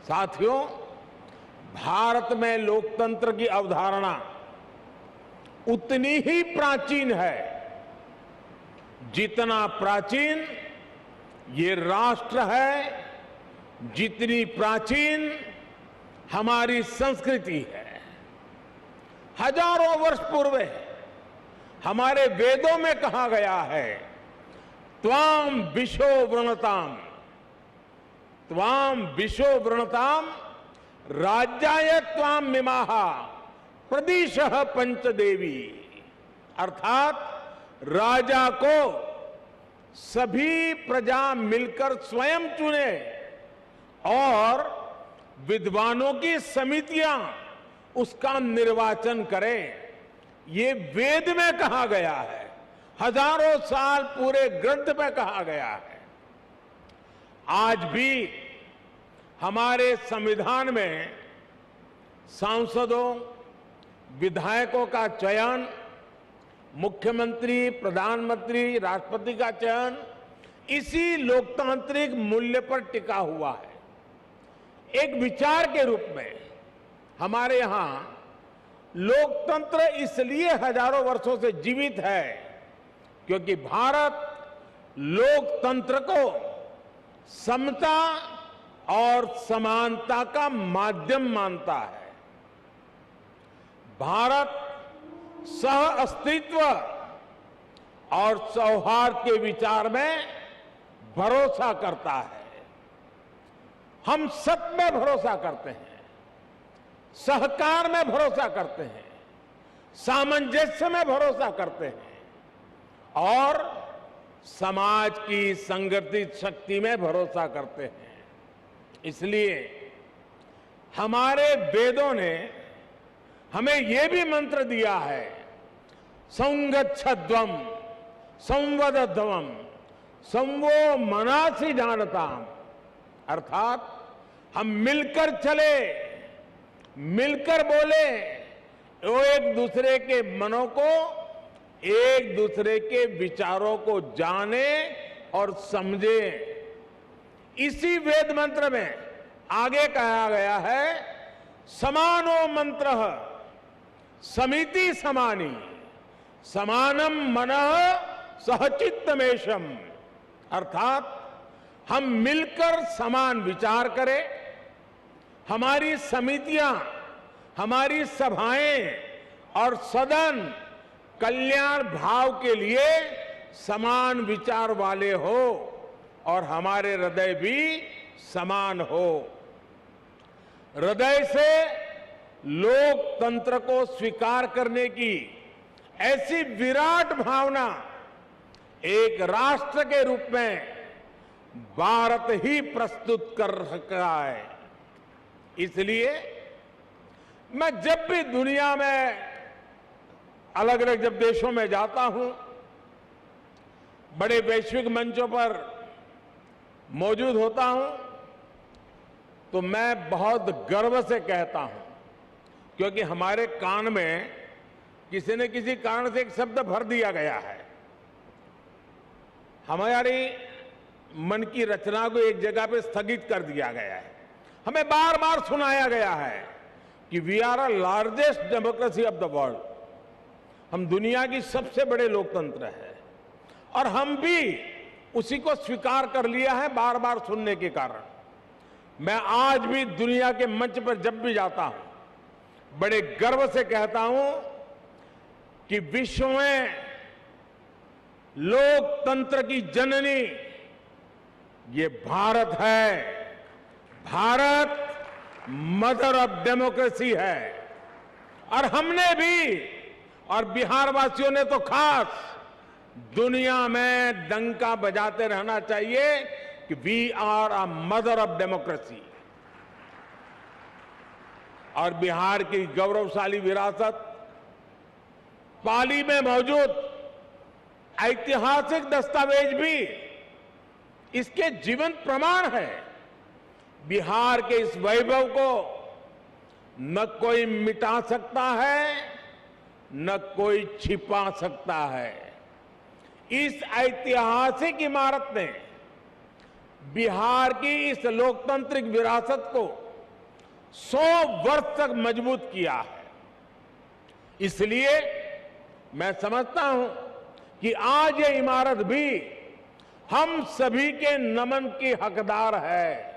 साथियों, भारत में लोकतंत्र की अवधारणा उतनी ही प्राचीन है जितना प्राचीन ये राष्ट्र है, जितनी प्राचीन हमारी संस्कृति है। हजारों वर्ष पूर्व हमारे वेदों में कहा गया है, त्वाम विशो वृणताम, त्वाम विशो वृणताम राज्याय त्वाम मिमाहा प्रदिशः पंचदेवी। अर्थात राजा को सभी प्रजा मिलकर स्वयं चुने और विद्वानों की समितियां उसका निर्वाचन करें। ये वेद में कहा गया है, हजारों साल पूरे ग्रंथ में कहा गया है। आज भी हमारे संविधान में सांसदों, विधायकों का चयन, मुख्यमंत्री, प्रधानमंत्री, राष्ट्रपति का चयन इसी लोकतांत्रिक मूल्य पर टिका हुआ है। एक विचार के रूप में हमारे यहां लोकतंत्र इसलिए हजारों वर्षों से जीवित है क्योंकि भारत लोकतंत्र को समता और समानता का माध्यम मानता है। भारत सह अस्तित्व और सौहार्द के विचार में भरोसा करता है। हम सब में भरोसा करते हैं, सहकार में भरोसा करते हैं, सामंजस्य में भरोसा करते हैं और समाज की संगठित शक्ति में भरोसा करते हैं। इसलिए हमारे वेदों ने हमें यह भी मंत्र दिया है, संगच्छध्वम संवदध्वम संवो मनासि जानताम। अर्थात हम मिलकर चले, मिलकर बोले, वो एक दूसरे के मनों को, एक दूसरे के विचारों को जाने और समझे। इसी वेद मंत्र में आगे कहा गया है, समानो मंत्रः समिति समानी समानम मनः सहचित्तमेशम। अर्थात हम मिलकर समान विचार करें, हमारी समितियां, हमारी सभाएं और सदन कल्याण भाव के लिए समान विचार वाले हो और हमारे हृदय भी समान हो। हृदय से लोकतंत्र को स्वीकार करने की ऐसी विराट भावना एक राष्ट्र के रूप में भारत ही प्रस्तुत कर रहा है। इसलिए मैं जब भी दुनिया में अलग अलग जब देशों में जाता हूं, बड़े वैश्विक मंचों पर मौजूद होता हूं, तो मैं बहुत गर्व से कहता हूं, क्योंकि हमारे कान में किसी न किसी कारण से एक शब्द भर दिया गया है। हमारी मन की रचना को एक जगह पे स्थगित कर दिया गया है। हमें बार बार सुनाया गया है कि we are a largest democracy of the world. हम दुनिया की सबसे बड़े लोकतंत्र है और हम भी उसी को स्वीकार कर लिया है बार बार सुनने के कारण। मैं आज भी दुनिया के मंच पर जब भी जाता हूं, बड़े गर्व से कहता हूं कि विश्व में लोकतंत्र की जननी ये भारत है। भारत मदर ऑफ डेमोक्रेसी है और हमने भी, और बिहार वासियों ने तो खास, दुनिया में डंका बजाते रहना चाहिए कि we are a mother of democracy. और बिहार की गौरवशाली विरासत, पाली में मौजूद ऐतिहासिक दस्तावेज भी इसके जीवंत प्रमाण है। बिहार के इस वैभव को न कोई मिटा सकता है, न कोई छिपा सकता है। इस ऐतिहासिक इमारत ने बिहार की इस लोकतांत्रिक विरासत को 100 वर्ष तक मजबूत किया है। इसलिए मैं समझता हूं कि आज ये इमारत भी हम सभी के नमन की हकदार है।